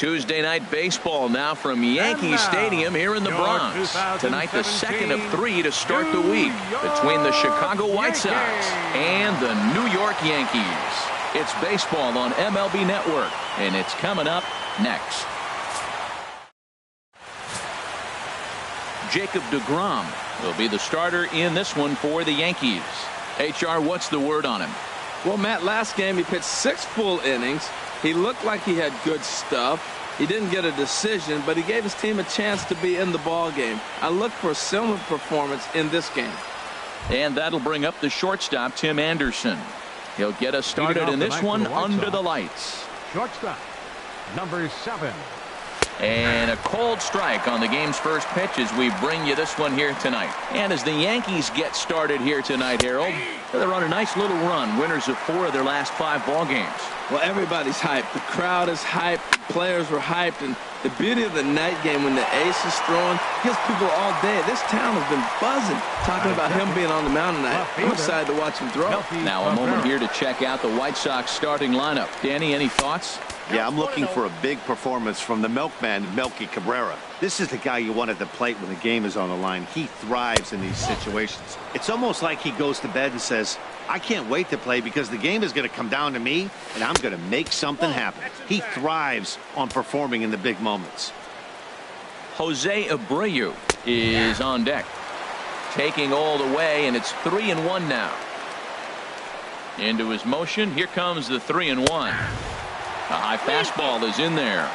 Tuesday night baseball now from Yankee Stadium here in the Bronx. Tonight the second of 3 to start the week between the Chicago White Sox and the New York Yankees. It's baseball on MLB Network, and it's coming up next. Jacob deGrom will be the starter in this one for the Yankees. HR, what's the word on him? Well, Matt, last game he pitched 6 full innings. He looked like he had good stuff. He didn't get a decision, but he gave his team a chance to be in the ball game. I look for a similar performance in this game. And that'll bring up the shortstop, Tim Anderson. He'll get us started in this one under the lights. Shortstop, number 7. And a cold strike on the game's first pitch as we bring you this one here tonight. And as the Yankees get started here tonight, Harold, they're on a nice little run, winners of 4 of their last 5 ball games. Well, everybody's hyped. The crowd is hyped. The players were hyped. And the beauty of the night game when the ace is throwing gives people all day. This town has been buzzing talking about him being on the mound tonight. I'm excited to watch him throw. Now a moment here to check out the White Sox starting lineup. Danny, any thoughts? Yeah, I'm looking for a big performance from the milkman, Melky Cabrera. This is the guy you want at the plate when the game is on the line. He thrives in these situations. It's almost like he goes to bed and says, I can't wait to play because the game is going to come down to me and I'm going to make something happen. He thrives on performing in the big moments. Jose Abreu is on deck, taking all the way, and it's 3-1 now. Into his motion. Here comes the 3-1. A high fastball is in there.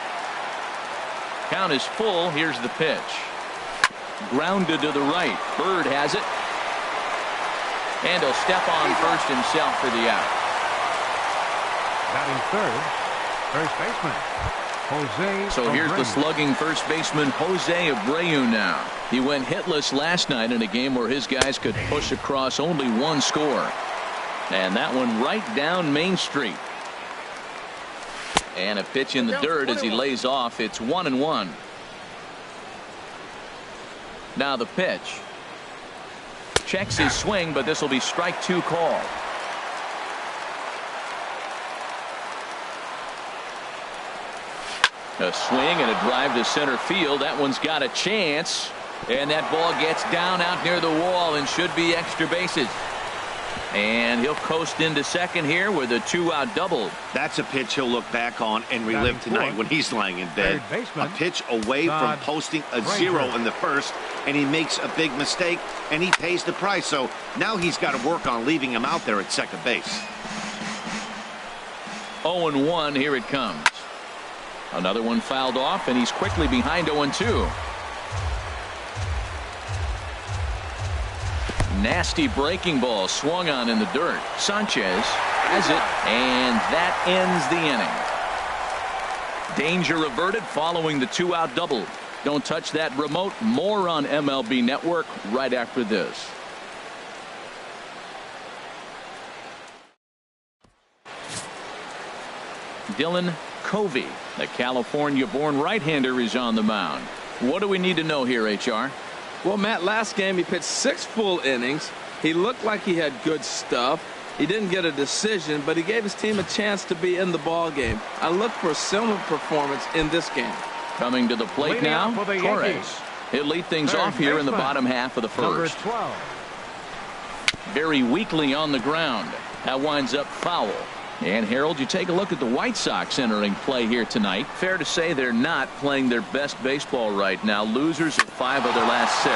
Count is full. Here's the pitch. Grounded to the right. Bird has it. And he'll step on first himself for the out. Batting third, first baseman, Jose So here's Abreu. the slugging first baseman, Jose Abreu now. He went hitless last night in a game where his guys could push across only 1 score. And that one right down Main Street. And a pitch in the dirt as he lays off. It's 1-1. Now the pitch. Checks his swing, but this will be strike 2 call. A swing and a drive to center field. That one's got a chance. And that ball gets down out near the wall and should be extra bases. And he'll coast into second here with a 2-out double. That's a pitch he'll look back on and relive tonight when he's lying in bed. A pitch away from posting a 0 in the first, and he makes a big mistake, and he pays the price. So now he's got to work on leaving him out there at second base. 0-1, here it comes. Another one fouled off, and he's quickly behind 0-2. Nasty breaking ball swung on in the dirt. Sanchez has it, and that ends the inning. Danger averted following the 2-out double. Don't touch that remote. More on MLB Network right after this. Dylan Covey, the California-born right-hander, is on the mound. What do we need to know here, HR? Well, Matt, last game he pitched 6 full innings. He looked like he had good stuff. He didn't get a decision, but he gave his team a chance to be in the ball game. I look for a similar performance in this game. Coming to the plate now, Torres. He'll lead things off here in the bottom half of the first. Very weakly on the ground. That winds up foul. And Harold, you take a look at the White Sox entering play here tonight. Fair to say they're not playing their best baseball right now. Losers of 5 of their last 6.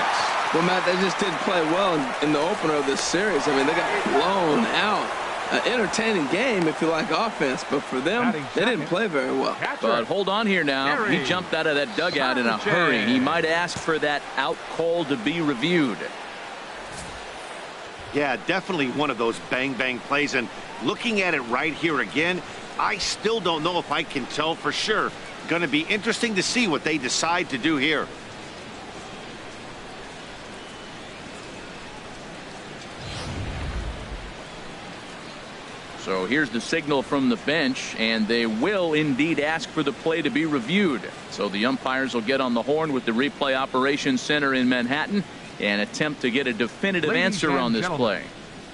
Well, Matt, they just didn't play well in the opener of this series. I mean, they got blown out. An entertaining game if you like offense, but for them, they didn't play very well. But hold on here now. He jumped out of that dugout in a hurry. He might ask for that out call to be reviewed. Yeah, definitely one of those bang-bang plays. And looking at it right here again, I still don't know if I can tell for sure. Going to be interesting to see what they decide to do here. So here's the signal from the bench, and they will indeed ask for the play to be reviewed. So the umpires will get on the horn with the replay operations center in Manhattan and attempt to get a definitive answer on this play.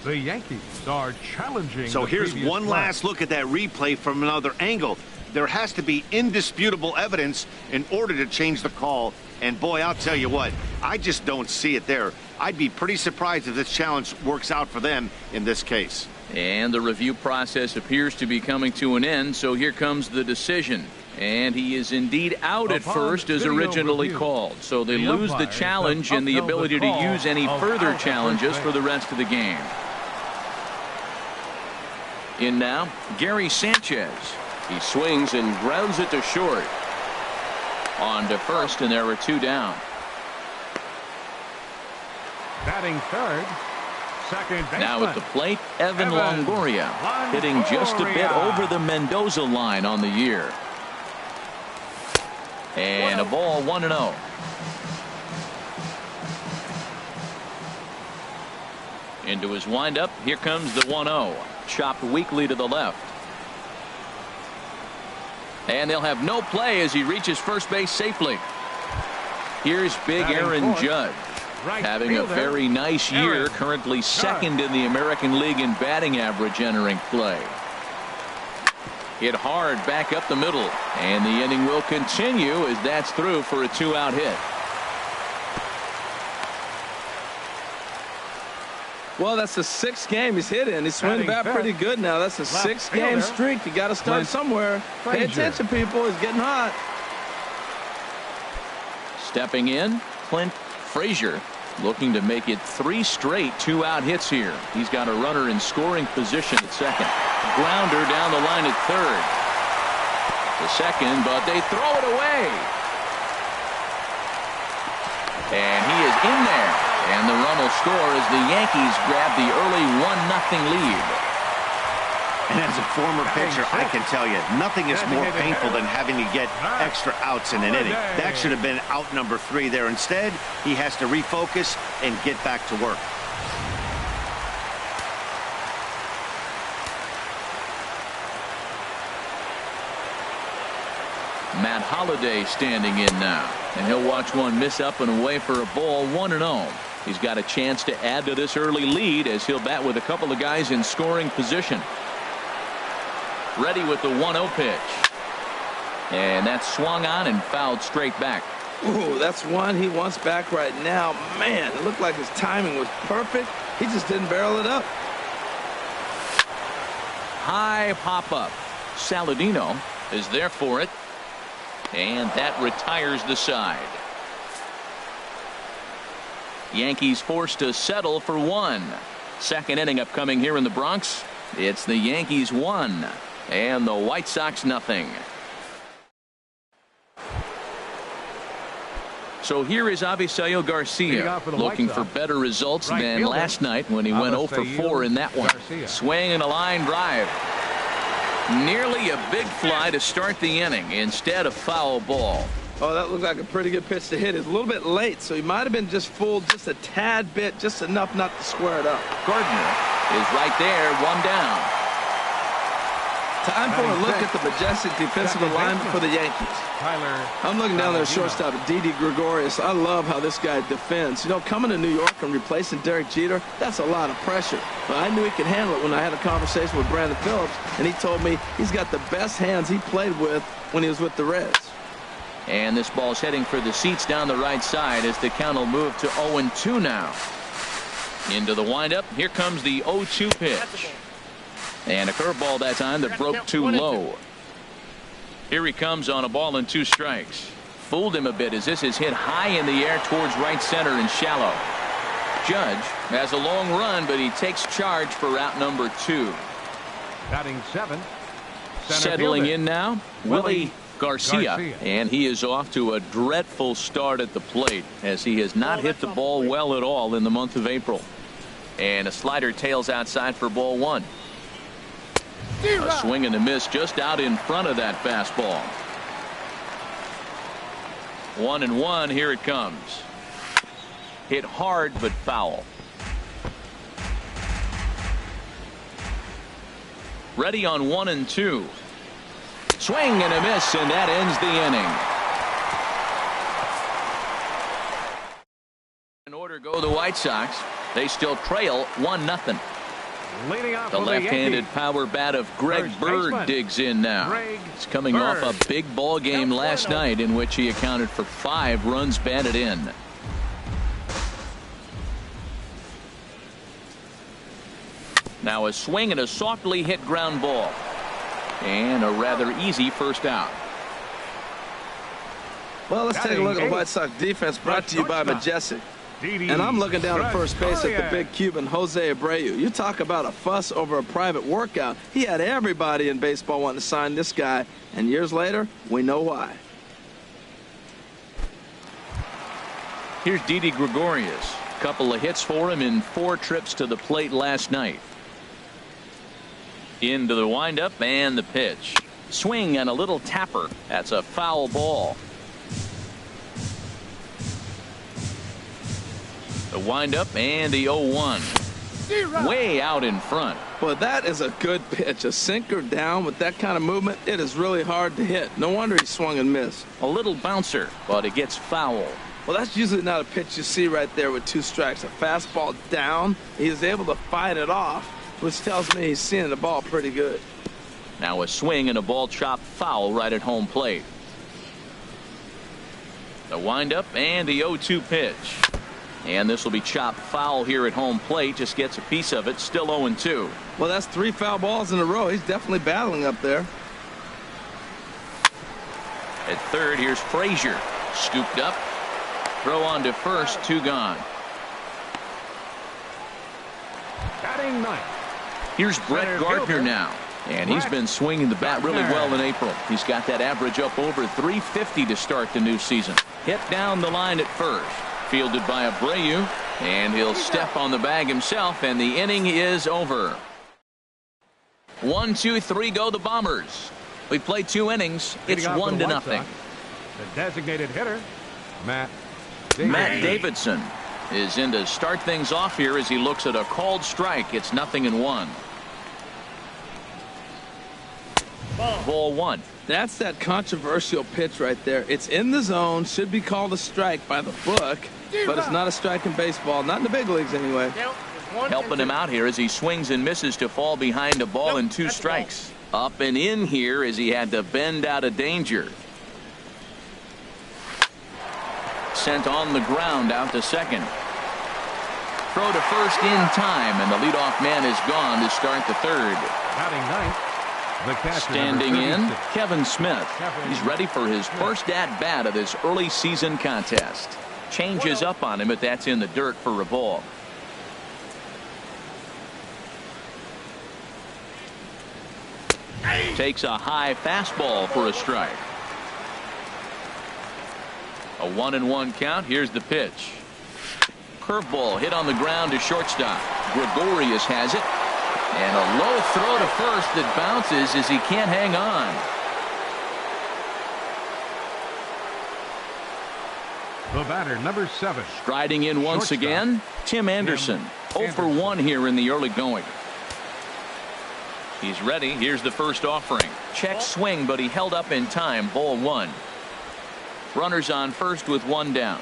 The Yankees are challenging. So here's one last look at that replay from another angle. There has to be indisputable evidence in order to change the call. And boy, I'll tell you what, I just don't see it there. I'd be pretty surprised if this challenge works out for them in this case. And the review process appears to be coming to an end, so here comes the decision. And he is indeed out at first as originally called. So they lose the challenge and the ability to use any further challenges for the rest of the game. In now, Gary Sanchez. He swings and grounds it to short. On to first, and there are 2 down. Batting third, second baseman. Now at the plate, Evan Longoria, hitting just a bit over the Mendoza line on the year. And a ball, 1-0. Into his windup, here comes the 1-0. Chopped weakly to the left. And they'll have no play as he reaches first base safely. Here's big Aaron Judge. Having a very nice year, currently second in the American League in batting average entering play. Hit hard back up the middle, and the inning will continue as that's through for a 2-out hit. Well, that's the 6th game he's hit in. He's swinging the bat pretty good now. That's a 6-game streak. You got to start somewhere. Pay attention, people. He's getting hot. Stepping in, Clint Frazier, looking to make it 3 straight 2-out hits here. He's got a runner in scoring position at second. Grounder down the line at third. The second, but they throw it away. And he is in there. And the run will score as the Yankees grab the early 1-0 lead. And as a former pitcher, I can tell you, nothing is more painful than having to get extra outs in an inning. That should have been out number 3 there. Instead, he has to refocus and get back to work. Matt Holliday standing in now. And he'll watch one miss up and away for a ball, 1-0. He's got a chance to add to this early lead as he'll bat with a couple of guys in scoring position. Ready with the 1-0 pitch. And that's swung on and fouled straight back. Ooh, that's one he wants back right now. Man, it looked like his timing was perfect. He just didn't barrel it up. High pop up. Saladino is there for it. And that retires the side. Yankees forced to settle for 1. Second inning upcoming here in the Bronx. It's the Yankees 1 and the White Sox 0. So here is Avisaíl Garcia looking for better results than last night when he went 0 for 4 in that one. Swing and a line drive. Nearly a big fly to start the inning. Instead, a foul ball. Oh, that looked like a pretty good pitch to hit. It's a little bit late, so he might have been just fooled just a tad bit, just enough not to square it up. Gardner is right there, 1 down. Time for a look at the majestic defensive alignment for the Yankees. I'm looking down there at shortstop at Didi Gregorius. I love how this guy defends. You know, coming to New York and replacing Derek Jeter, that's a lot of pressure. But I knew he could handle it when I had a conversation with Brandon Phillips, and he told me he's got the best hands he played with when he was with the Reds. And this ball's heading for the seats down the right side as the count will move to 0-2 now. Into the windup. Here comes the 0-2 pitch. And a curveball that time that broke too low. Here he comes on a ball and 2 strikes. Fooled him a bit as this is hit high in the air towards right center and shallow. Judge has a long run, but he takes charge for route number 2. Batting 7. Settling in now, Willie Garcia, and he is off to a dreadful start at the plate as he has not hit the ball well at all in the month of April. And a slider tails outside for ball 1. A swing and a miss just out in front of that fastball. 1-1. Here it comes. Hit hard but foul. Ready on 1-2. Swing and a miss, and that ends the inning. In order go the White Sox. They still trail 1-0. Leading off The for left-handed Yankees. power bat of Greg First Bird baseman, digs in now. Greg He's coming Bird. off a big ball game last night in which he accounted for 5 runs batted in. Now a swing and a softly hit ground ball. And a rather easy first out. Well, let's take a look at the Batting White Sox defense, brought to you by Majestic. Didi And I'm looking down at first base at the Gregorius. big Cuban, Jose Abreu. You talk about a fuss over a private workout. He had everybody in baseball wanting to sign this guy, and years later, we know why. Here's Didi Gregorius. Couple of hits for him in 4 trips to the plate last night. Into the windup and the pitch. Swing and a little tapper. That's a foul ball. The windup and the 0-1. Way out in front. Boy, that is a good pitch. A sinker down with that kind of movement, it is really hard to hit. No wonder he swung and missed. A little bouncer, but it gets foul. Well, that's usually not a pitch you see right there with 2 strikes. A fastball down, he is able to fight it off, which tells me he's seeing the ball pretty good. Now a swing and a ball chopped foul right at home plate. The windup and the 0-2 pitch. And this will be chopped foul here at home plate. Just gets a piece of it. Still 0-2. Well, that's 3 foul balls in a row. He's definitely battling up there. At third, here's Frazier. Scooped up. Throw on to first. 2 gone. Batting ninth. Here's Brett Center Gardner fielder. now. And he's been swinging the bat really Gardner. well in April. He's got that average up over 350 to start the new season. Hit down the line at first. Fielded by Abreu. And he'll step on the bag himself. And the inning is over. 1, 2, 3 go the Bombers. We played 2 innings. It's Leading off for the 1-0. White Sox, the designated hitter, Matt Davidson is in to start things off here as he looks at a called strike. It's 0-1. Ball 1. That's that controversial pitch right there. It's in the zone, should be called a strike by the book, but it's not a strike in baseball, not in the big leagues anyway. Helping him out here as he swings and misses to fall behind a ball and 2 strikes. Up and in here as he had to bend out of danger. Sent on the ground out to second. Throw to first in time, and the leadoff man is gone to start the third. batting ninth. The catcher, Standing number in, 36. Kevin Smith. He's ready for his first at-bat of this early season contest. Changes up on him, but that's in the dirt for a ball. Takes a high fastball for a strike. A 1-1 count. Here's the pitch. Curveball hit on the ground to shortstop. Gregorius has it. And a low throw to first that bounces as he can't hang on. The batter, number 7. Striding in once Shortstop. again, Tim Anderson. 0 for 1 here in the early going. He's ready. Here's the first offering. Check swing, but he held up in time. Ball 1. Runners on first with 1 down.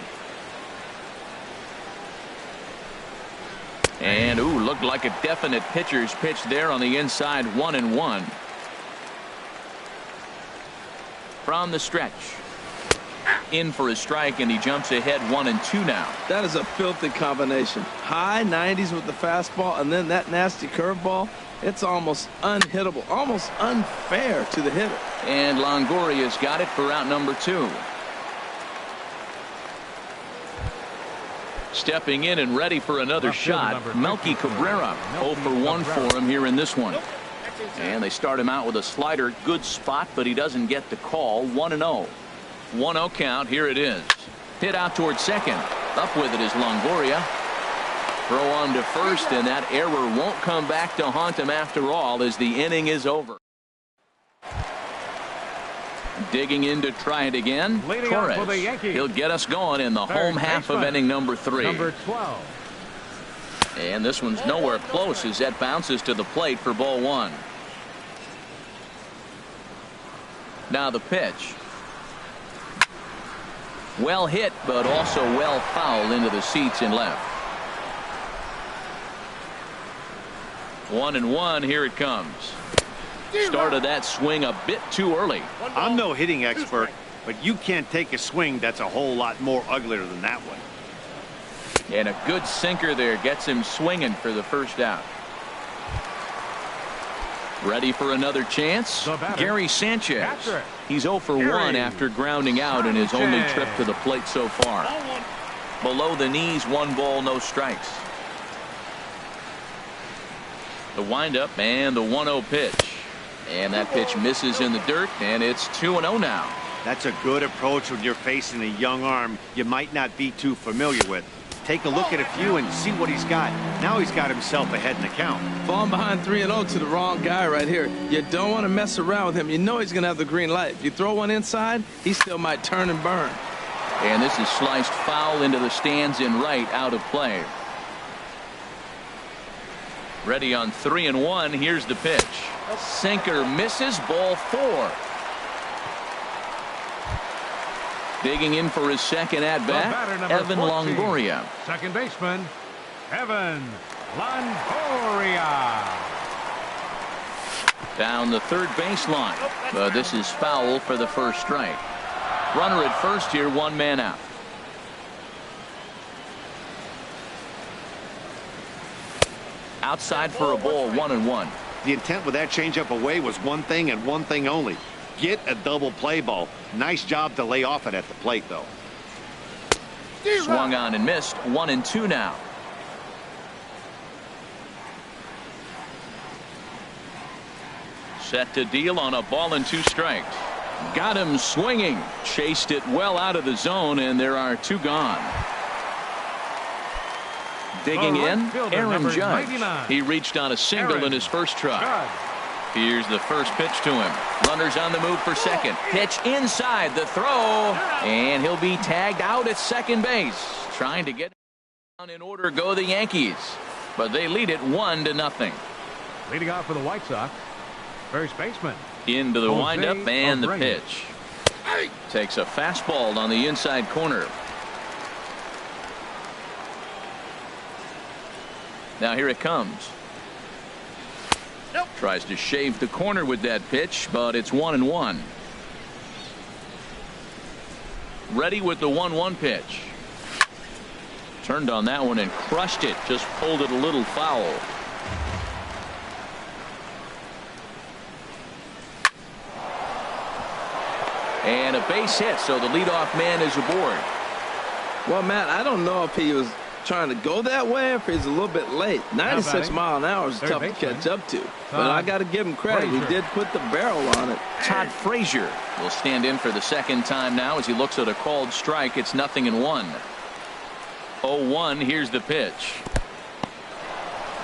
And looked like a definite pitcher's pitch there on the inside. 1-1. From the stretch. In for a strike, and he jumps ahead 1-2 now. That is a filthy combination. High 90s with the fastball, and then that nasty curveball. It's almost unhittable, almost unfair to the hitter. And Longoria's got it for out number 2. Stepping in and ready for another Left fielder, shot, number Melky 54, Cabrera. 0 for 1 for him here in this one. And they start him out with a slider. Good spot, but he doesn't get the call. 1-0. 1-0 count. Here it is. Hit out towards second. Up with it is Longoria. Throw on to first, and that error won't come back to haunt him after all as the inning is over. Digging in to try it again. Leading off for the Torres. Yankees. He'll get us going in the Third home half of baseman, inning number 3. Number 12. And this one's nowhere close as that bounces to the plate for ball 1. Now the pitch. Well hit, but also well fouled into the seats in left. 1-1. Here it comes. Started that swing a bit too early. I'm no hitting expert, but you can't take a swing that's a whole lot more uglier than that one. And a good sinker there gets him swinging for the first out. Ready for another chance? Gary Sanchez. He's 0 for 1 after grounding out in his only trip to the plate so far. Below the knees, 1 ball, no strikes. The windup and the 1-0 pitch. And that pitch misses in the dirt, and it's 2-0 now. That's a good approach when you're facing a young arm you might not be too familiar with. Take a look at a few and see what he's got. Now he's got himself ahead in the count. Falling behind 3-0 to the wrong guy right here. You don't want to mess around with him. You know he's going to have the green light. If you throw one inside, he still might turn and burn. And this is sliced foul into the stands in right, out of play. Ready on 3-1. Here's the pitch. Sinker misses, ball 4. Digging in for his second at bat, Evan 14, Longoria. Second baseman, Evan Longoria. Down the third baseline. But this is foul for the first strike. Runner at first here, 1 man out. Outside for a ball, 1-1. The intent with that changeup away was one thing and one thing only. Get a double play ball. Nice job to lay off it at the plate, though. Swung on and missed. 1-2 now. Set to deal on a ball and 2 strikes. Got him swinging. Chased it well out of the zone, and there are 2 gone. Digging in, Aaron Judge. He reached on a single in his first try. Here's the first pitch to him. Runners on the move for second. Pitch inside, the throw, and he'll be tagged out at second base. Trying to get down in order go the Yankees, but they lead it 1-0. Leading off for the White Sox, first baseman. Into the Jose windup and the Abreu. pitch. Takes a fastball on the inside corner. Now here it comes. Tries to shave the corner with that pitch, but it's 1-1. Ready with the 1-1 pitch. Turned on that one and crushed it. Just pulled it a little foul. And a base hit, so the leadoff man is aboard. Well, Matt, I don't know if he was trying to go that way or if he's a little bit late. 96 mile an hour is tough to catch up to, but I got to give him credit. He did put the barrel on it. Todd Frazier will stand in for the second time now as he looks at a called strike. It's 0-1. 0-1. Here's the pitch.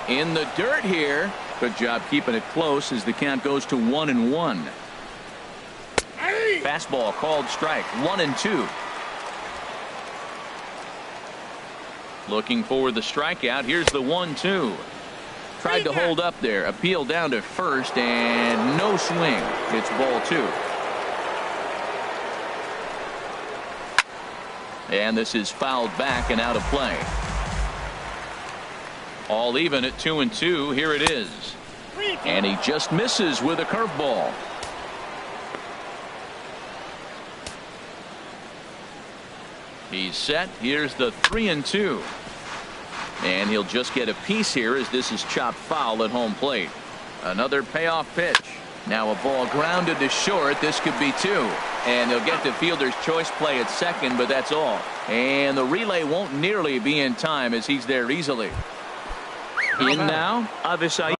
In the dirt here. Good job keeping it close as the count goes to 1-1. Fastball called strike. 1-2. Looking for the strikeout. Here's the 1-2. Tried to hold up there. Appeal down to first and no swing. It's ball 2. And this is fouled back and out of play. All even at 2-2. Here it is. And he just misses with a curveball. He's set. Here's the 3-2. And he'll just get a piece here as this is chopped foul at home plate. Another payoff pitch. Now a ball grounded to short. This could be 2. And they'll get the fielder's choice play at second, but that's all. And the relay won't nearly be in time as he's there easily. In now, Avisai.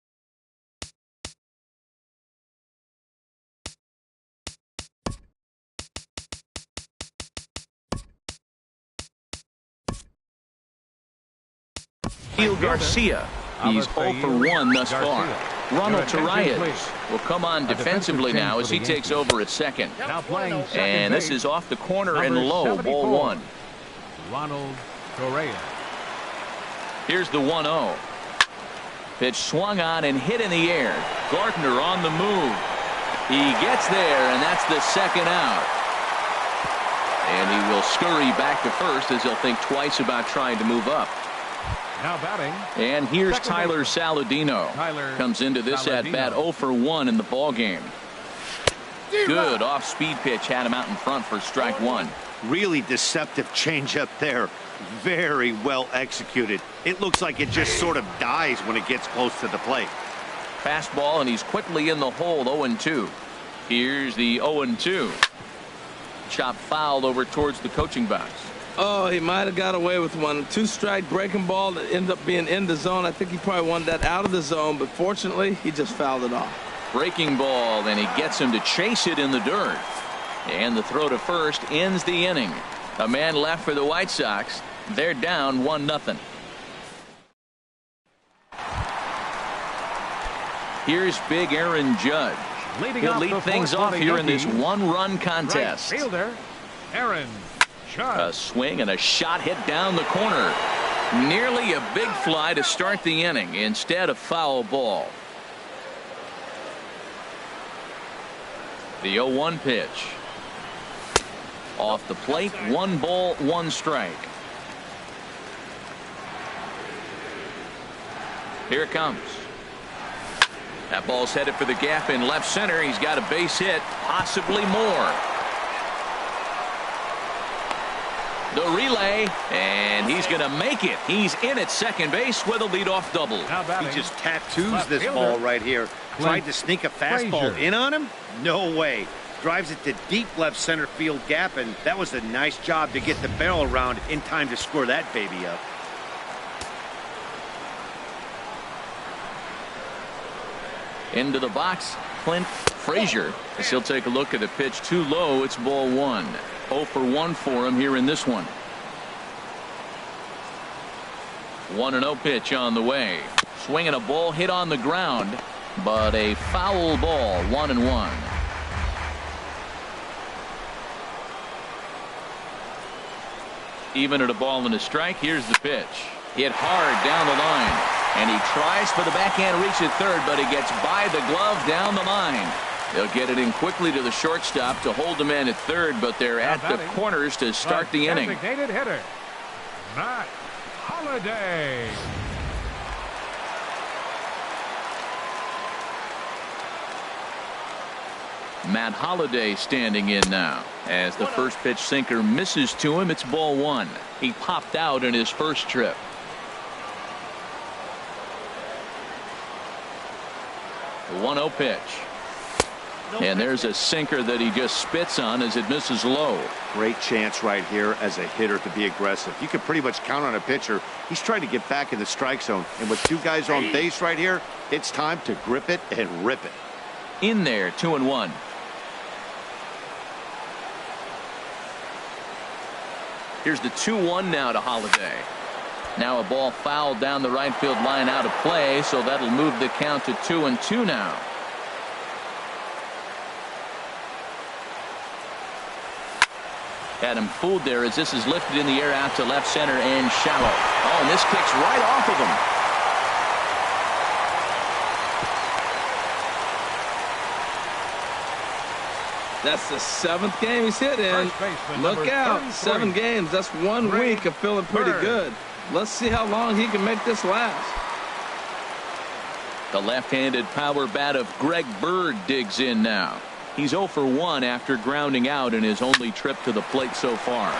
Garcia. He's 0 for 1 thus far. Ronald Torreyes will come on defensively now as he takes over at second. And this is off the corner and low, ball 1. Ronald Torreyes. Here's the 1-0. Pitch swung on and hit in the air. Gardner on the move. He gets there, and that's the second out. And he will scurry back to first as he'll think twice about trying to move up. Now batting. And here's Second Tyler baseman. Saladino. Tyler Comes into this at bat Saladino. 0 for 1 in the ball game. Good off speed pitch had him out in front for strike one. Really deceptive changeup there. Very well executed. It looks like it just sort of dies when it gets close to the plate. Fastball, and he's quickly in the hole. 0-2. Here's the 0-2. Chop fouled over towards the coaching box. Oh, he might have got away with one. 2-strike breaking ball that ended up being in the zone. I think he probably wanted that out of the zone, but fortunately, he just fouled it off. Breaking ball, and he gets him to chase it in the dirt. And the throw to first ends the inning. A man left for the White Sox. They're down 1-0. Here's big Aaron Judge. He'll lead things off here in this one-run contest. Right fielder, Aaron Judge. A swing and a shot hit down the corner. Nearly a big fly to start the inning. Instead, a foul ball. The 0-1 pitch. Off the plate, 1 ball, 1 strike. Here it comes. That ball's headed for the gap in left center. He's got a base hit, possibly more. The relay, and he's going to make it. He's in at second base with a leadoff double. Now batting. He just tattoos Left this fielder. ball right here. Tried to sneak a fastball Frazier. in on him? No way. Drives it to deep left center field gap, and that was a nice job to get the barrel around in time to score that baby up. Into the box, Clint Frazier. As he'll take a look at the pitch too low. It's ball 1. 0 for 1 for him here in this one. 1-0 pitch on the way. Swinging a ball hit on the ground, but a foul ball. 1-1. Even at a ball and a strike. Here's the pitch. Hit hard down the line. And he tries for the backhand reach at third, but he gets by the glove down the line. They'll get it in quickly to the shortstop to hold the man at third, but they're at the corners to start the inning. Designated hitter, Matt Holliday. Matt Holliday standing in now. As the first pitch sinker misses to him, it's ball 1. He popped out in his first trip. The 1-0 pitch. And there's a sinker that he just spits on as it misses low. Great chance right here as a hitter to be aggressive. You can pretty much count on a pitcher. He's trying to get back in the strike zone. And with 2 guys on base right here, it's time to grip it and rip it. In there, 2-1. Here's the 2-1 now to Holliday. Now a ball fouled down the right field line out of play, so that'll move the count to 2-2 now. Had him fooled there as this is lifted in the air out to left center and shallow. Oh, and this kicks right off of him. That's the 7th game he's hit in. Look out. 7 games. That's 1 week of feeling pretty good. Let's see how long he can make this last. The left-handed power bat of Greg Bird digs in now. He's 0 for 1 after grounding out in his only trip to the plate so far.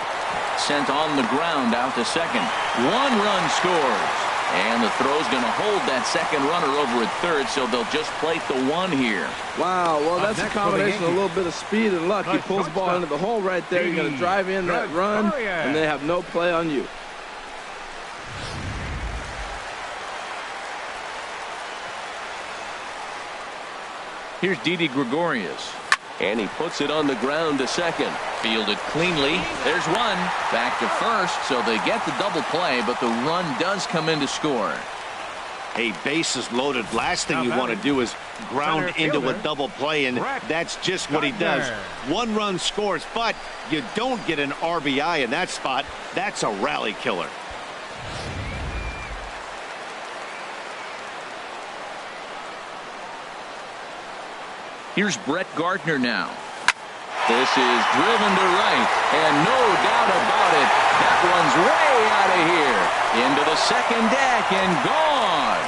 Sent on the ground out to second. 1 run scores. And the throw's going to hold that second runner over at third, so they'll just plate the 1 here. Wow, well, that's a combination of a little bit of speed and luck. He pulls the ball into the hole right there. You're going to drive in that run, and they have no play on you. Here's Didi Gregorius. And he puts it on the ground to second. Fielded cleanly. There's 1. Back to first, so they get the double play, but the run does come in to score. Hey, bases loaded. Last thing you want to do is ground into a double play, and that's just what he does. 1 run scores, but you don't get an RBI in that spot. That's a rally killer. Here's Brett Gardner now. This is driven to right, and no doubt about it, that one's way out of here. Into the second deck and gone.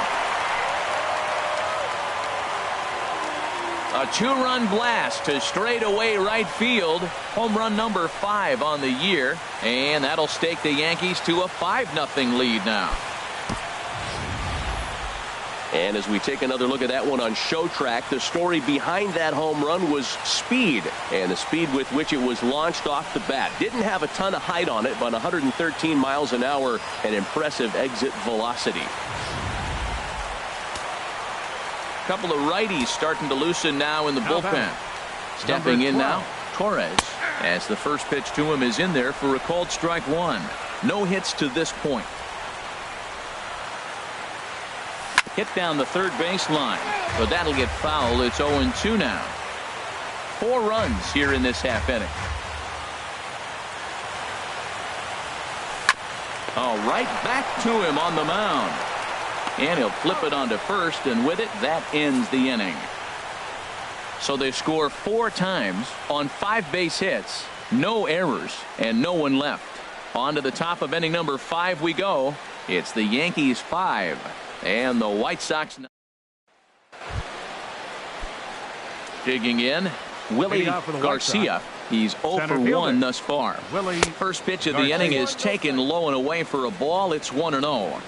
A two-run blast to straightaway right field. Home run number 5 on the year, and that'll stake the Yankees to a 5-0 lead now. And as we take another look at that one on Show Track, the story behind that home run was speed, and the speed with which it was launched off the bat. Didn't have a ton of height on it, but 113 miles an hour, an impressive exit velocity. Couple of righties starting to loosen now in the bullpen. Stepping in now, Torres, as the first pitch to him is in there for a called strike 1. No hits to this point. Hit down the third baseline, but that'll get foul. It's 0-2 now. 4 runs here in this half inning. Oh, right back to him on the mound. And he'll flip it onto first, and with it, that ends the inning. So they score 4 times on 5 base hits, no errors, and no one left. On to the top of inning number 5 we go. It's the Yankees 5. And the White Sox. Digging in, Willie Garcia. He's 0 for 1 thus far. First pitch of the inning is taken low and away for a ball. It's 1-0.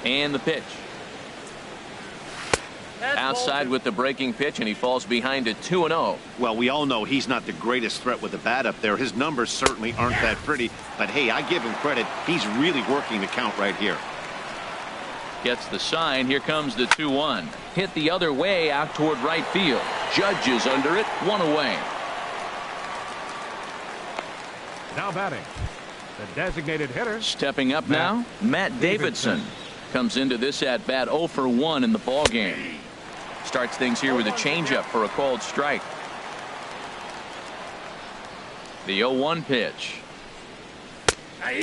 And the pitch. Outside with the breaking pitch, and he falls behind at 2-0. Well, we all know he's not the greatest threat with the bat up there. His numbers certainly aren't that pretty. But, hey, I give him credit. He's really working the count right here. Gets the sign. Here comes the 2-1. Hit the other way out toward right field. Judge is under it. 1 away. Now batting, the designated hitter. Stepping up now, Matt Davidson. Comes into this at bat 0 for 1 in the ball game. Starts things here with a changeup for a called strike. The 0-1 pitch.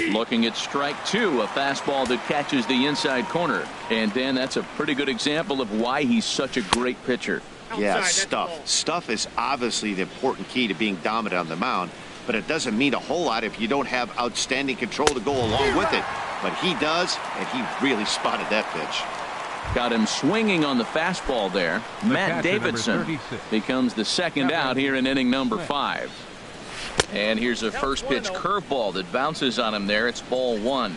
Looking at strike 2, a fastball that catches the inside corner. And Dan, that's a pretty good example of why he's such a great pitcher. Yeah, stuff is obviously the important key to being dominant on the mound, but it doesn't mean a whole lot if you don't have outstanding control to go along with it. But he does, and he really spotted that pitch. Got him swinging on the fastball there. Matt Davidson becomes the second out here in inning number 5. And here's a first pitch curveball that bounces on him there. It's ball 1.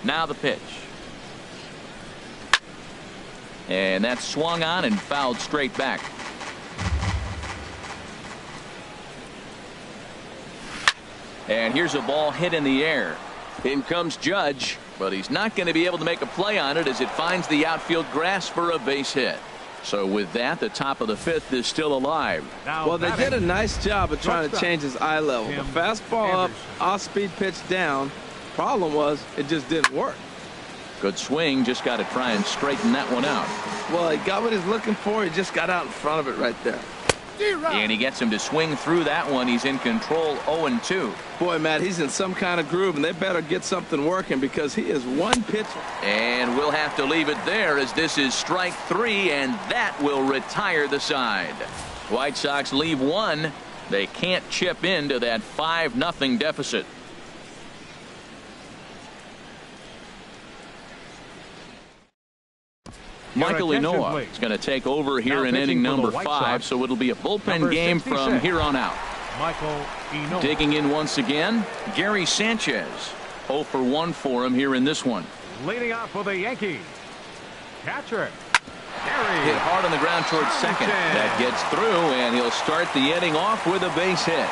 Now the pitch. And that's swung on and fouled straight back. And here's a ball hit in the air. In comes Judge, but he's not going to be able to make a play on it as it finds the outfield grass for a base hit. So with that, the top of the 5th is still alive. Well, they did a nice job of trying to change his eye level. The fastball up, off-speed pitch down. Problem was, it just didn't work. Good swing, just got to try and straighten that one out. Well, he got what he's looking for. He just got out in front of it right there. And he gets him to swing through that one. He's in control. 0-2. Boy, Matt, he's in some kind of groove, and they better get something working because he is one pitcher. And we'll have to leave it there as this is strike 3, and that will retire the side. White Sox leave 1. They can't chip into that 5-0 deficit. Michael Inoa is going to take over here in inning number 5, so it'll be a bullpen game from here on out. Digging in once again, Gary Sanchez. 0 for 1 for him here in this one. Leading off for the Yankees, catcher Gary. Hit hard on the ground towards second. That gets through, and he'll start the inning off with a base hit.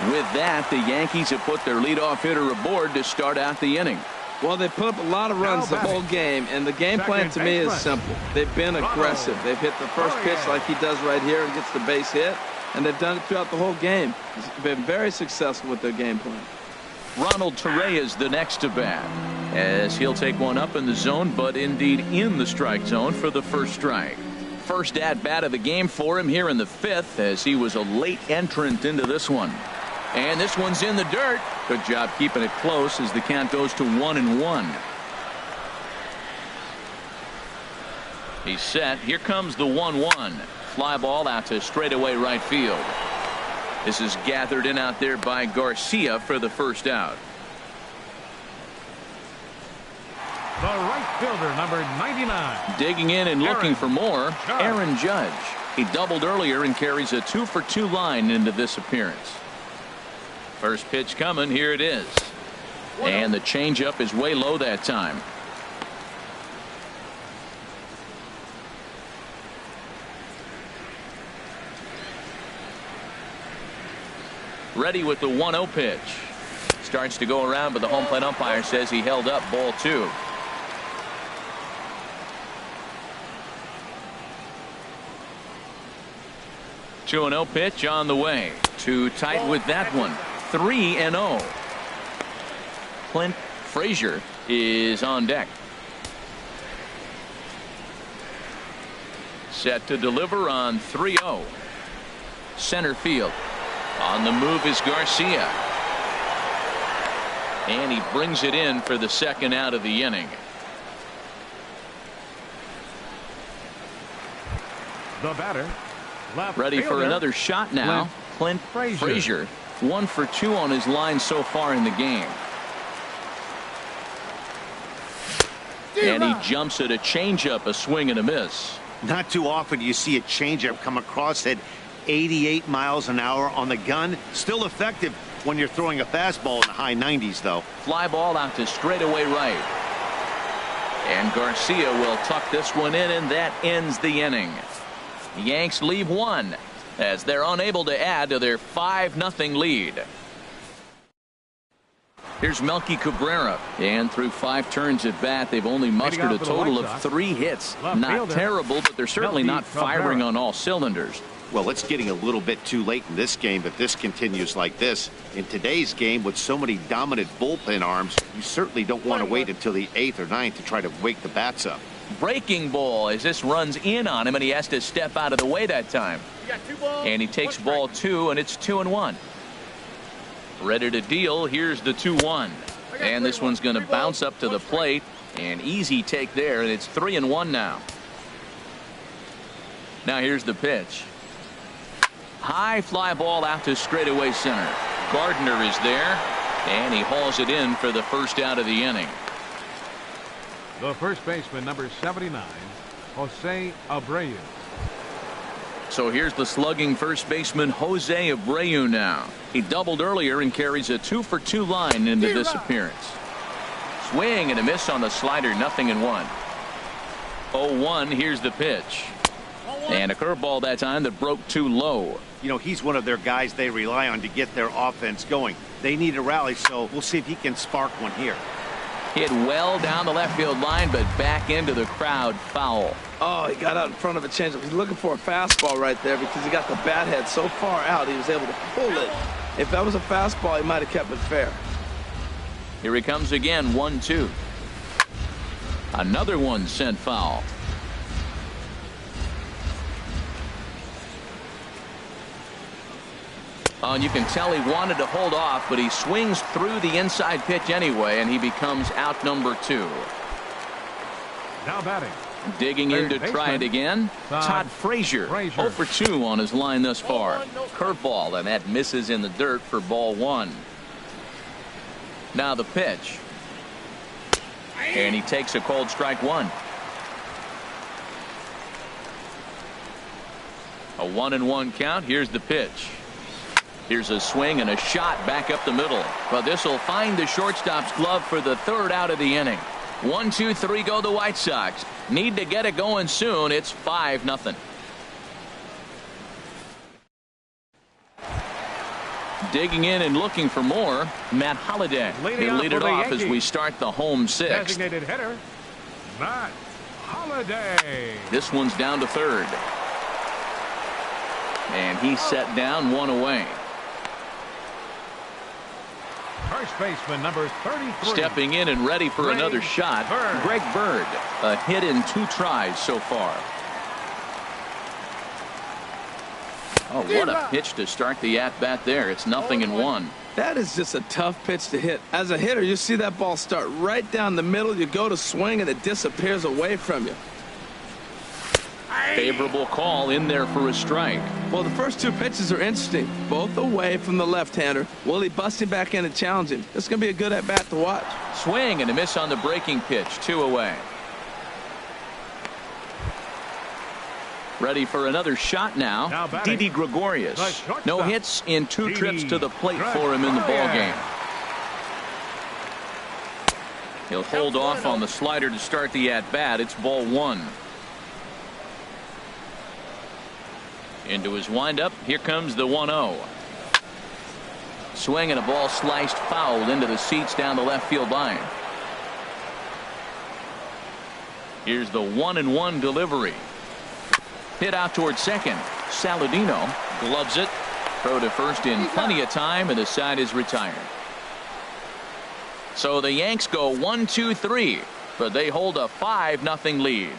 With that, the Yankees have put their leadoff hitter aboard to start out the inning. Well, they put up a lot of runs the whole game, and the game plan to me is simple. They've been aggressive. They've hit the first pitch like he does right here and gets the base hit, and they've done it throughout the whole game. It's been very successful with their game plan. Ronald Torre is the next to bat, as he'll take one up in the zone, but indeed in the strike zone for the first strike. First at bat of the game for him here in the 5th, as he was a late entrant into this one. And this one's in the dirt. Good job keeping it close as the count goes to 1-1. He's set. Here comes the 1-1. Fly ball out to straightaway right field. This is gathered in out there by Garcia for the first out. The right fielder, number 99. Digging in and looking for more, Aaron Judge. He doubled earlier and carries a 2-for-2 line into this appearance. First pitch coming. Here it is. And the changeup is way low that time. Ready with the 1-0 pitch. Starts to go around, but the home plate umpire says he held up, ball 2. Two 2-0 pitch on the way. Too tight with that one. 3-0. Clint Frazier is on deck. Set to deliver on 3-0. Center field. On the move is Garcia. And he brings it in for the second out of the inning. The batter. Ready for another shot now. Clint Frazier. 1 for 2 on his line so far in the game. And he jumps at a changeup, a swing and a miss. Not too often you see a changeup come across at 88 miles an hour on the gun. Still effective when you're throwing a fastball in the high 90s, though. Fly ball out to straightaway right. And Garcia will tuck this one in, and that ends the inning. The Yanks leave 1 as they're unable to add to their 5-0 lead. Here's Melky Cabrera, and through 5 turns at bat, they've only mustered a total of 3 hits. Not terrible, but they're certainly not firing on all cylinders. Well, it's getting a little bit too late in this game if this continues like this. In today's game, with so many dominant bullpen arms, you certainly don't want to wait until the 8th or 9th to try to wake the bats up. Breaking ball as this runs in on him, and he has to step out of the way that time. And he takes ball 2, and it's 2-1. Ready to deal. Here's the 2-1. And this one's going to bounce up to the plate. An easy take there, and it's 3-1 now. Now here's the pitch. High fly ball out to straightaway center. Gardner is there, and he hauls it in for the first out of the inning. The first baseman, number 79, Jose Abreu. So here's the slugging first baseman, Jose Abreu now. He doubled earlier and carries a 2-for-2 line into this appearance. Swing and a miss on the slider, 0-1. 0-1, here's the pitch. And a curveball that time that broke too low. You know, he's one of their guys they rely on to get their offense going. They need a rally, so we'll see if he can spark one here. Hit well down the left field line, but back into the crowd, foul. Oh, he got out in front of a changeup. He's looking for a fastball right there because he got the bat head so far out he was able to pull it. If that was a fastball, he might have kept it fair. Here he comes again, 1-2. Another one sent foul. Oh, and you can tell he wanted to hold off, but he swings through the inside pitch anyway, and he becomes out number 2. Now batting. Digging in to try it again. Todd Frazier. 0 for 2 on his line thus far. Curveball, and that misses in the dirt for ball 1. Now the pitch. And he takes a cold strike 1. A 1-1 count. Here's the pitch. Here's a swing and a shot back up the middle. But this will find the shortstop's glove for the 3rd out of the inning. 1, 2, 3 go the White Sox. Need to get it going soon. It's 5-0. Digging in and looking for more, Matt Holliday. He'll lead it off as we start the home 6th. Designated hitter, Matt Holliday. This one's down to 3rd. And he's set down, 1 away. First baseman, number 33. Stepping in and ready for another shot, Greg Bird. A hit in 2 tries so far. Oh, what a pitch to start the at-bat there. It's 0-1. That is just a tough pitch to hit. As a hitter, you see that ball start right down the middle. You go to swing, and it disappears away from you. Favorable call in there for a strike. Well, the first two pitches are interesting. Both away from the left-hander. Will he bust him back in and challenge him? It's going to be a good at-bat to watch. Swing and a miss on the breaking pitch. 2 away. Ready for another shot now. Didi Gregorius. No hits in 2 trips to the plate for him in the ball game. He'll hold off on the slider to start the at-bat. It's ball 1. Into his windup. Here comes the 1-0. Swing and a ball sliced foul into the seats down the left field line. Here's the 1-1 delivery. Hit out towards second. Saladino gloves it. Throw to first in plenty of time, and the side is retired. So the Yanks go 1-2-3, but they hold a 5-0 lead.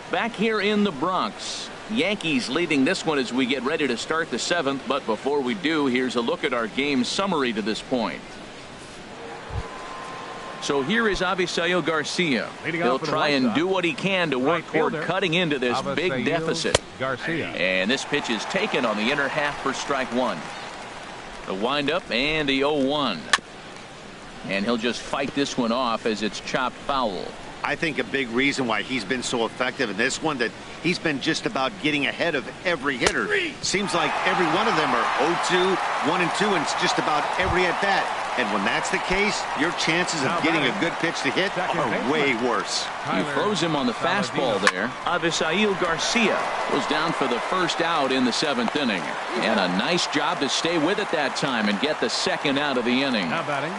Back here in the Bronx, Yankees leading this one as we get ready to start the 7th. But before we do, here's a look at our game summary to this point. So here is Avisail Garcia. He'll try and do what he can to work toward cutting into this big deficit. And this pitch is taken on the inner half for strike 1. The windup and the 0-1. And he'll just fight this one off as it's chopped foul. I think a big reason why he's been so effective in this one, that he's been just about getting ahead of every hitter. Seems like every one of them are 0-2, 1-2, and it's just about every at bat. And when that's the case, your chances of getting a good pitch to hit are way worse. He throws him on the fastball there. Avisail Garcia goes down for the first out in the 7th inning. And a nice job to stay with it that time and get the second out of the inning. Now batting,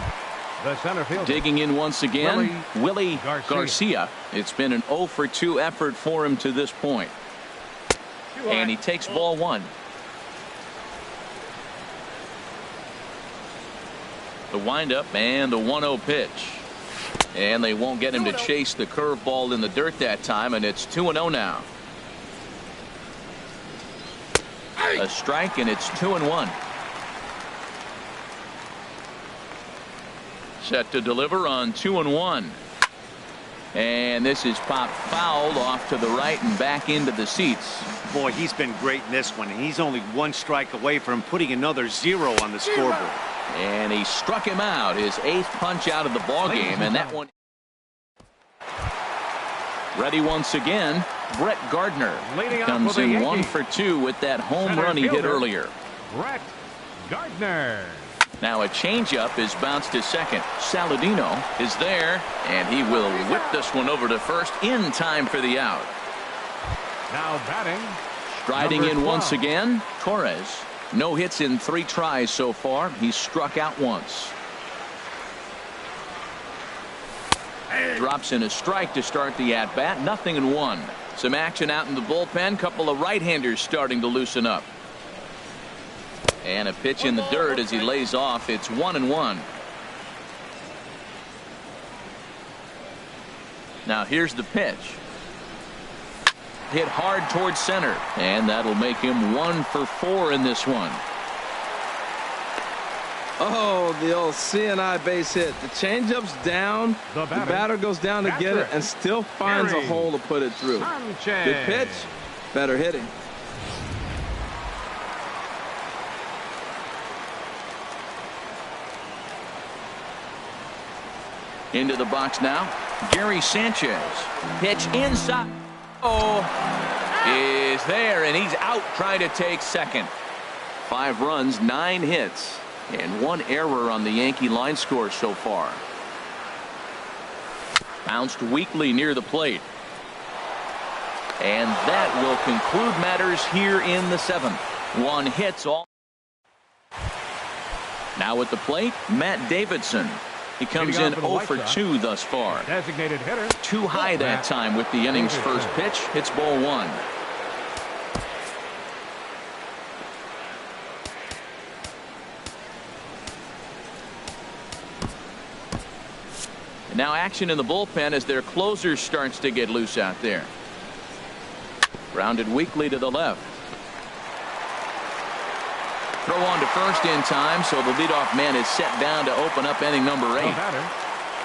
the center fielder. Digging in once again, Willie Garcia. It's been an 0-for-2 effort for him to this point. And he takes ball 1. The windup and the 1-0 pitch. And they won't get him to chase the curveball in the dirt that time, and it's 2-0 now. A strike, and it's 2-1. Set to deliver on 2-1. And this is popped foul off to the right and back into the seats. Boy, he's been great in this one, and he's only 1 strike away from putting another 0 on the scoreboard. And he struck him out, his 8th punch out of the ball game, and that one. Ready once again, Brett Gardner comes in 1 for 2 with that home run he hit earlier. Brett Gardner. Now a changeup is bounced to second. Saladino is there, and he will whip this one over to first in time for the out. Now batting, striding in once again, Torres. No hits in 3 tries so far. He's struck out once. Drops in a strike to start the at-bat. 0-1. Some action out in the bullpen. Couple of right-handers starting to loosen up. And a pitch in the dirt as he lays off. It's 1-1. Now here's the pitch. Hit hard towards center, and that'll make him 1 for 4 in this one. Oh, the old CNI base hit. The changeup's down. The batter goes down to get it and still finds a hole to put it through. Good pitch, better hitting. Into the box now, Gary Sanchez. Pitch inside. Oh, is there, and he's out trying to take second. 5 runs, 9 hits, and 1 error on the Yankee line score so far. Bounced weakly near the plate. And that will conclude matters here in the 7th. 1 hits all. Now at the plate, Matt Davidson. He comes in 0 for 2 thus far. Designated hitter. Too high that time with the inning's first pitch. Hits ball 1. And now action in the bullpen as their closer starts to get loose out there. Grounded weakly to the left. Throw on to first in time, so the leadoff man is set down to open up inning number 8.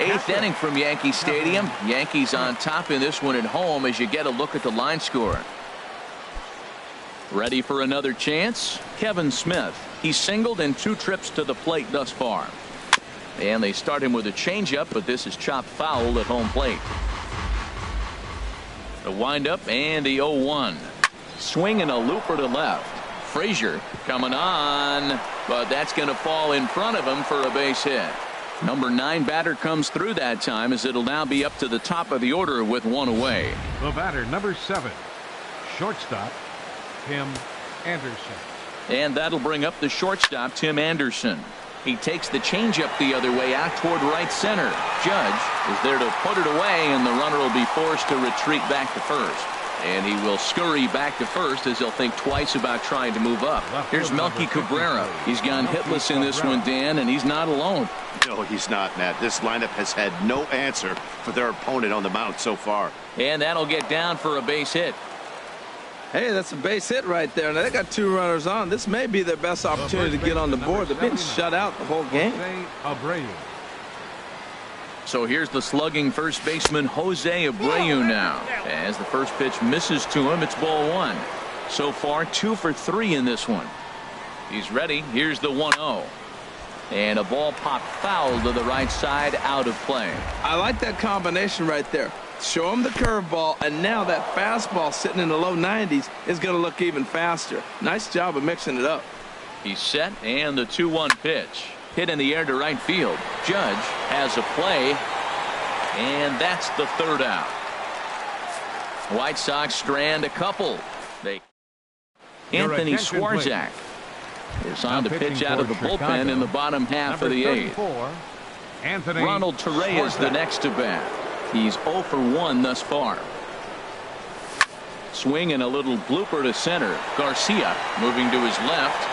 Eighth inning from Yankee Stadium. Yankees on top in this one at home as you get a look at the line score. Ready for another chance? Kevin Smith. He's singled in 2 trips to the plate thus far. And they start him with a changeup, but this is chopped foul at home plate. The windup and the 0-1. Swing and a looper to left. Frazier coming on, but that's going to fall in front of him for a base hit. Number 9 batter comes through that time as it'll now be up to the top of the order with 1 away. The batter, number 7, shortstop, Tim Anderson. And that'll bring up the shortstop, Tim Anderson. He takes the changeup the other way out toward right center. Judge is there to put it away, and the runner will be forced to retreat back to first. And he will scurry back to first as he'll think twice about trying to move up. Here's Melky Cabrera. He's gone hitless in this one, Dan, and he's not alone. No, he's not, Matt. This lineup has had no answer for their opponent on the mound so far. And that'll get down for a base hit. Hey, that's a base hit right there. Now, they got 2 runners on. This may be their best opportunity to get on the board. They've been shut out the whole game. So here's the slugging first baseman Jose Abreu now. As the first pitch misses to him, it's ball 1. So far 2 for 3 in this one. He's ready. Here's the 1-0. And a ball popped foul to the right side, out of play. I like that combination right there. Show him the curveball, and now that fastball sitting in the low 90s is going to look even faster. Nice job of mixing it up. He's set, and the 2-1 pitch. Hit in the air to right field. Judge has a play, and that's the 3rd out. White Sox strand a couple. Anthony Swarzak is on to pitch out of the bullpen in the bottom half of the 8th. Ronald Torre is the next to bat. He's 0 for 1 thus far. Swing and a little blooper to center. Garcia moving to his left.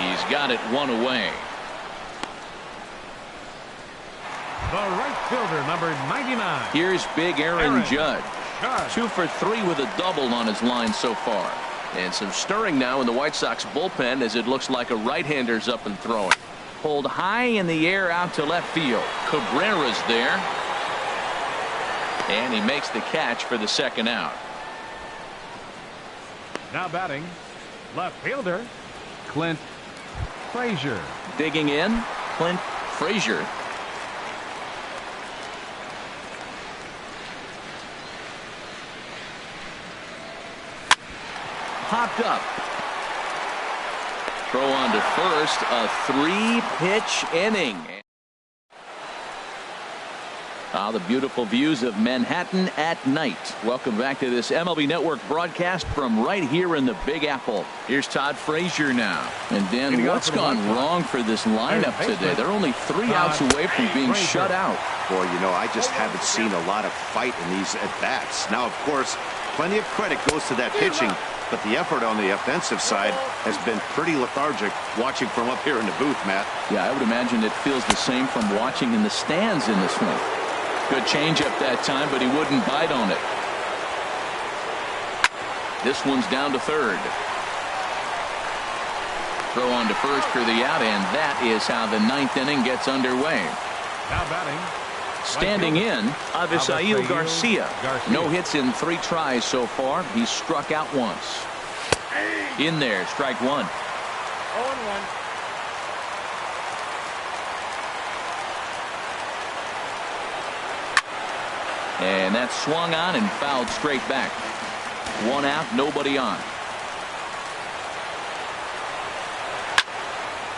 He's got it 1 away. The right fielder, number 99. Here's big Aaron Judge. 2 for 3 with a double on his line so far. And some stirring now in the White Sox bullpen as it looks like a right-hander's up and throwing. Pulled high in the air out to left field. Cabrera's there. And he makes the catch for the 2nd out. Now batting, left fielder, Clint Frazier. Digging in, Clint Frazier. Popped up. Throw on to first. A 3-pitch inning. The beautiful views of Manhattan at night. Welcome back to this MLB Network broadcast from right here in the Big Apple. Here's Todd Frazier now. And Dan, what's gone wrong for this lineup today? They're only 3 outs away from being shut out. Boy, you know, I just haven't seen a lot of fight in these at-bats. Now, of course, plenty of credit goes to that pitching, but the effort on the offensive side has been pretty lethargic watching from up here in the booth, Matt. Yeah, I would imagine it feels the same from watching in the stands in this one. Good changeup that time, but he wouldn't bite on it. This one's down to 3rd. Throw on to first for the out, and that is how the 9th inning gets underway. Now batting, standing in, Avisail Garcia. No hits in 3 tries so far. He's struck out once. In there, strike 1. 0-1. And that's swung on and fouled straight back. 1 out, nobody on.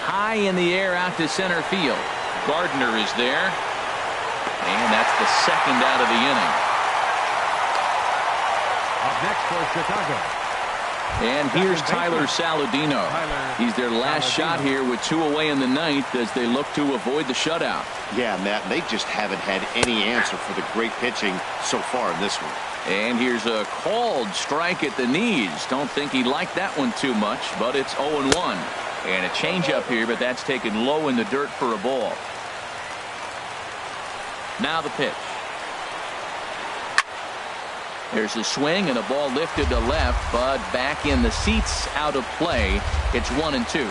High in the air out to center field. Gardner is there. And that's the 2nd out of the inning. Up next for Chicago. And here's Tyler Saladino. He's their last shot here with 2 away in the 9th as they look to avoid the shutout. Yeah, Matt, they just haven't had any answer for the great pitching so far in this one. And here's a called strike at the knees. Don't think he liked that one too much, but it's 0-1. And a changeup here, but that's taken low in the dirt for a ball. Now the pitch. There's a swing and a ball lifted to left, but back in the seats, out of play. It's 1-2.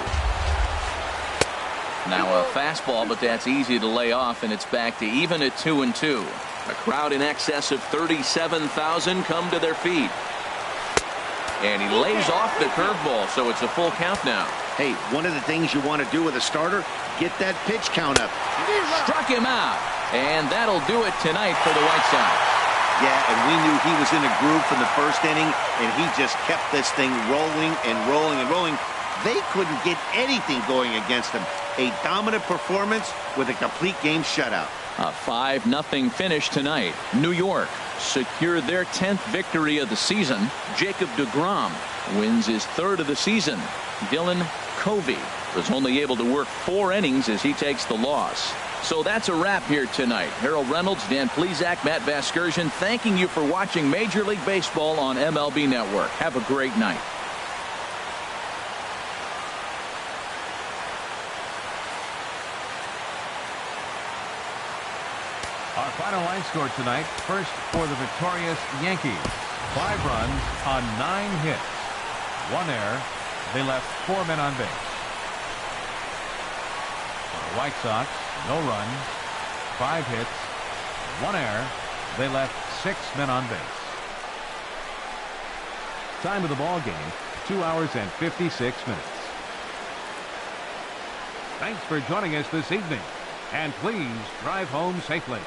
Now a fastball, but that's easy to lay off, and it's back to even at 2-2. A crowd in excess of 37,000 come to their feet. And he lays off the curveball, so it's a full count now. Hey, one of the things you want to do with a starter, get that pitch count up. Struck him out, and that'll do it tonight for the White Sox. Yeah, and we knew he was in a groove from the first inning, and he just kept this thing rolling and rolling and rolling. They couldn't get anything going against him. A dominant performance with a complete game shutout. A 5-0 finish tonight. New York secured their 10th victory of the season. Jacob deGrom wins his 3rd of the season. Dylan Covey was only able to work 4 innings as he takes the loss. So that's a wrap here tonight. Harold Reynolds, Dan Plesac, Matt Vasgersian, thanking you for watching Major League Baseball on MLB Network. Have a great night. Our final line score tonight. First for the victorious Yankees. 5 runs on 9 hits. 1 error. They left 4 men on base. For the White Sox, no runs, 5 hits, 1 error. They left 6 men on base. Time of the ball game, 2 hours and 56 minutes. Thanks for joining us this evening, and please drive home safely.